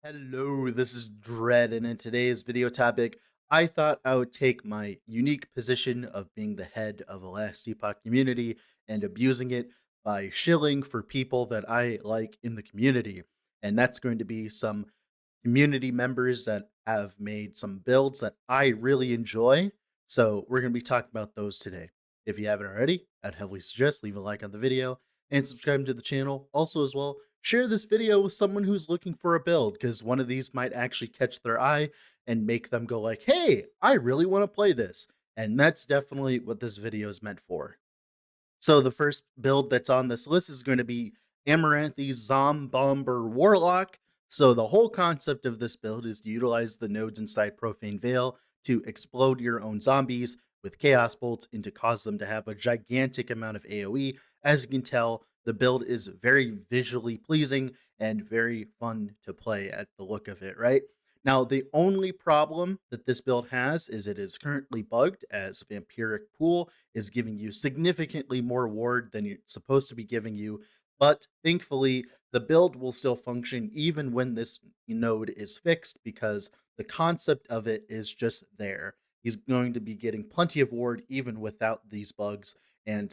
Hello, this is Dread, and in today's video topic, I thought I would take my unique position of being the head of a last epoch community and abusing it by shilling for people that I like in the community. And that's going to be some community members that have made some builds that I really enjoy. So we're going to be talking about those today. If you haven't already, I'd heavily suggest leave a like on the video and subscribe to the channel. Also, as well, share this video with someone who's looking for a build because one of these might actually catch their eye and make them go like, "Hey, I really want to play this." And that's definitely what this video is meant for. So the first build that's on this list is going to be Amaranth's Zombomber Warlock. So the whole concept of this build is to utilize the nodes inside Profane Veil to explode your own zombies with Chaos Bolts and to cause them to have a gigantic amount of AoE. As you can tell, the build is very visually pleasing and very fun to play at the look of it, right? Now, the only problem that this build has is it is currently bugged as Vampiric Pool is giving you significantly more ward than it's supposed to be giving you. But thankfully, the build will still function even when this node is fixed because the concept of it is just there. He's going to be getting plenty of ward even without these bugs. And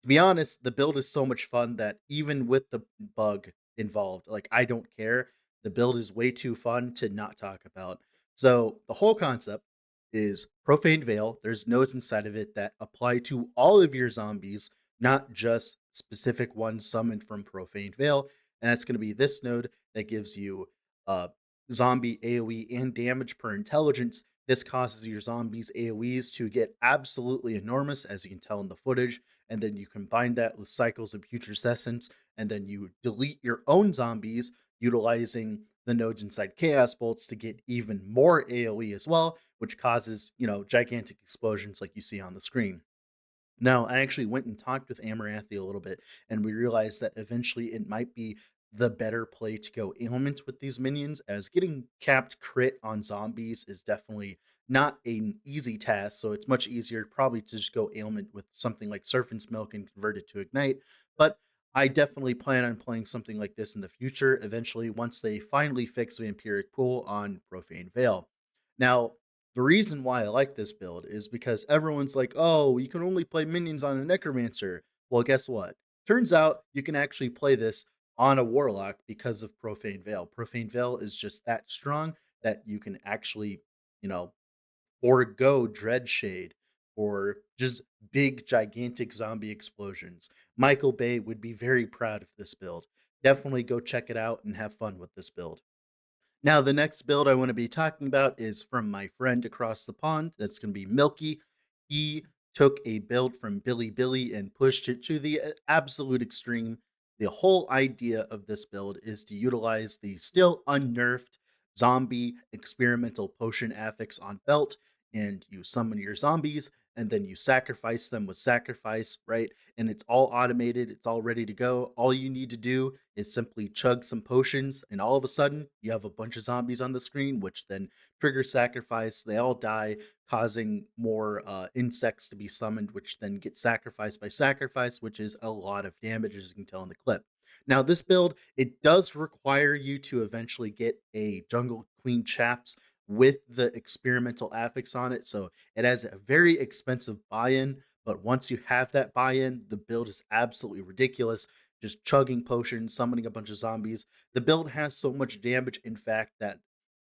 to be honest, the build is so much fun that even with the bug involved, like I don't care. The build is way too fun to not talk about. So the whole concept is Profane Veil. There's nodes inside of it that apply to all of your zombies, not just specific ones summoned from Profane Veil. And that's going to be this node that gives you uh, zombie AoE and damage per intelligence. This causes your zombies' AoEs to get absolutely enormous, as you can tell in the footage. And then you combine that with cycles of putrescence, and then you delete your own zombies utilizing the nodes inside Chaos Bolts to get even more AoE as well, which causes, gigantic explosions like you see on the screen. Now, I actually went and talked with Amaranth a little bit, and we realized that eventually it might be the better play to go ailment with these minions, as getting capped crit on zombies is definitely not an easy task. So it's much easier probably to just go ailment with something like Serpent's Milk and convert it to ignite. But I definitely plan on playing something like this in the future, eventually, once they finally fix Vampiric Pool on Profane Veil. Now, the reason why I like this build is because everyone's like, "Oh, you can only play minions on a necromancer." Well, guess what? Turns out you can actually play this on a warlock because of Profane Veil. Profane Veil is just that strong that you can actually, you know, forego Dread Shade or just big gigantic zombie explosions. Michael Bay would be very proud of this build. Definitely go check it out and have fun with this build. Now, the next build I want to be talking about is from my friend across the pond. That's going to be Milky. He took a build from Billy and pushed it to the absolute extreme. The whole idea of this build is to utilize the still unnerfed zombie experimental potion affix on belt, and you summon your zombies and then you sacrifice them with sacrifice, right? And it's all automated, it's all ready to go. All you need to do is simply chug some potions, and all of a sudden, you have a bunch of zombies on the screen, which then trigger sacrifice. They all die, causing more insects to be summoned, which then get sacrificed by sacrifice, which is a lot of damage, as you can tell in the clip. Now, this build, it does require you to eventually get a Jungle Queen Chaps with the experimental affix on it. So it has a very expensive buy-in, but once you have that buy-in, the build is absolutely ridiculous. Just chugging potions, summoning a bunch of zombies. The build has so much damage, in fact, that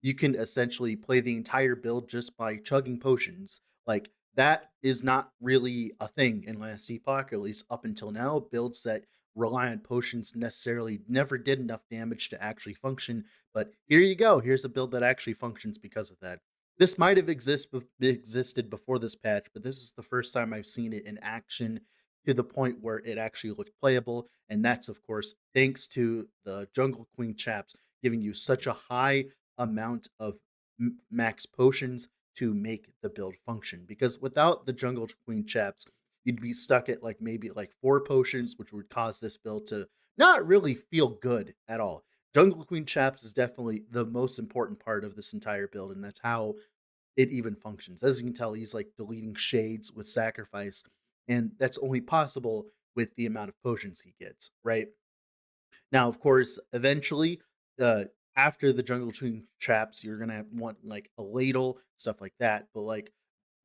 you can essentially play the entire build just by chugging potions. Like, that is not really a thing in Last Epoch, at least up until now. Builds that rely on potions necessarily never did enough damage to actually function. But here you go. Here's a build that actually functions because of that. This might have existed before this patch, but this is the first time I've seen it in action to the point where it actually looked playable. And that's, of course, thanks to the Jungle Queen chaps giving you such a high amount of max potions to make the build function. Because without the Jungle Queen chaps, you'd be stuck at like maybe like 4 potions, which would cause this build to not really feel good at all. Jungle Queen chaps is definitely the most important part of this entire build, and that's how it even functions. As you can tell, he's like deleting shades with sacrifice, and that's only possible with the amount of potions he gets, right? Now, of course, eventually, after the jungle tween traps, you're gonna want like a ladle, stuff like that. But like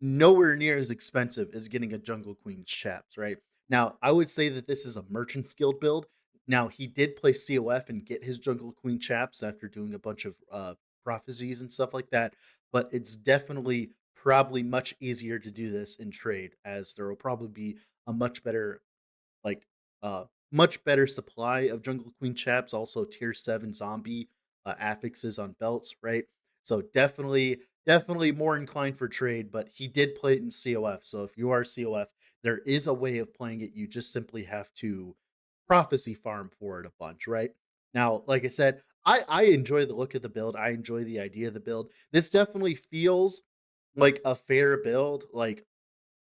nowhere near as expensive as getting a jungle queen chaps, right? Now, I would say that this is a merchant's guild build. Now, he did play COF and get his jungle queen chaps after doing a bunch of prophecies and stuff like that. But it's definitely probably much easier to do this in trade, as there will probably be a much better like, much better supply of Jungle Queen chaps, also tier 7 zombie, affixes on belts, right? So definitely more inclined for trade, but he did play it in COF, so if you are COF, there is a way of playing it, you just simply have to prophecy farm for it a bunch, right? Now, like I said, I enjoy the look of the build, I enjoy the idea of the build. This definitely feels like a fair build, like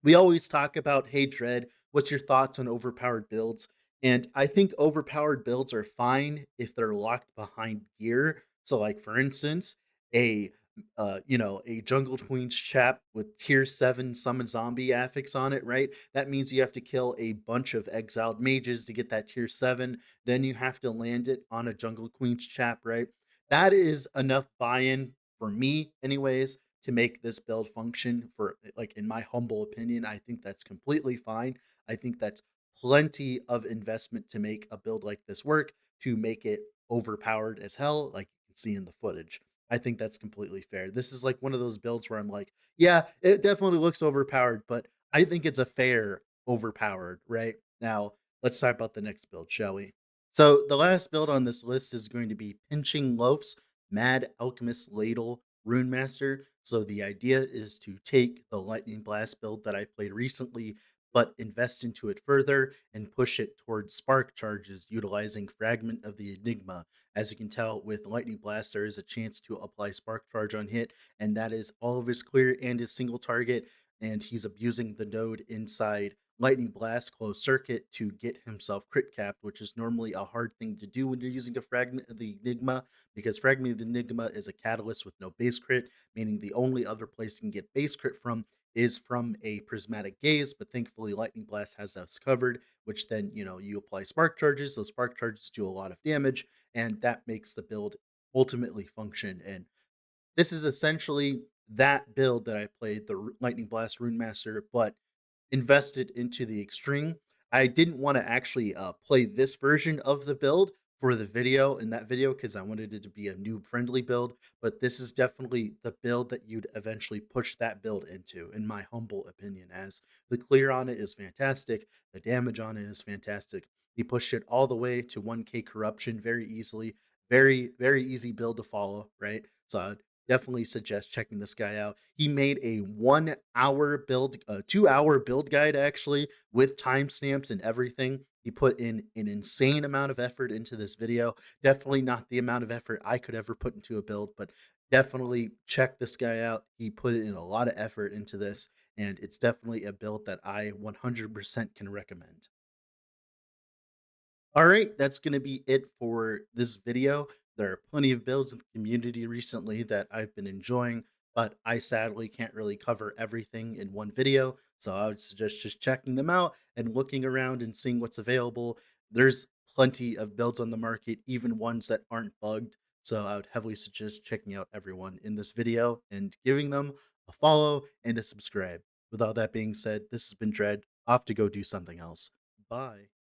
we always talk about, hey, Dread, what's your thoughts on overpowered builds? And I think overpowered builds are fine if they're locked behind gear. So, like for instance, a a jungle tween's chap with tier 7 summon zombie affix on it, right? That means you have to kill a bunch of exiled mages to get that tier 7. Then you have to land it on a jungle queen's chap, right? That is enough buy-in for me, anyways, to make this build function for like in my humble opinion. I think that's completely fine. I think that's plenty of investment to make a build like this work, to make it overpowered as hell, like you can see in the footage. I think that's completely fair. This is like one of those builds where I'm like, yeah, it definitely looks overpowered, but I think it's a fair overpowered, right? Now, let's talk about the next build, shall we? So, the last build on this list is going to be Pinching Loaf's Mad Alchemist Ladle runemaster. So the idea is to take the lightning blast build that I played recently, but invest into it further and push it towards spark charges utilizing fragment of the enigma. As you can tell with lightning blast, there is a chance to apply spark charge on hit, and that is all of his clear and his single target. And he's abusing the node inside lightning blast closed circuit to get himself crit capped, which is normally a hard thing to do when you're using a fragment of the enigma, because Fragment of the Enigma is a catalyst with no base crit, meaning the only other place you can get base crit from is from a prismatic gaze. But thankfully, Lightning Blast has us covered, which then, you apply spark charges. Those spark charges do a lot of damage, and that makes the build ultimately function. And this is essentially that build that I played, the Lightning Blast Rune Master, but invested into the extreme. I didn't want to actually play this version of the build for the video in that video because I wanted it to be a noob friendly build. But this is definitely the build that you'd eventually push that build into, in my humble opinion, as the clear on it is fantastic, the damage on it is fantastic. He pushed it all the way to 1k corruption very easily. Very easy build to follow, right? So I'd definitely suggest checking this guy out. He made a 1 hour build, 2 hour build guide actually with timestamps and everything. He put in an insane amount of effort into this video. Definitely not the amount of effort I could ever put into a build, but definitely check this guy out. He put in a lot of effort into this, and it's definitely a build that I 100% can recommend. All right, that's going to be it for this video. There are plenty of builds in the community recently that I've been enjoying, but I sadly can't really cover everything in one video. So I would suggest just checking them out and looking around and seeing what's available. There's plenty of builds on the market, even ones that aren't bugged. So I would heavily suggest checking out everyone in this video and giving them a follow and a subscribe. With all that being said, this has been Dread, off to go do something else. Bye.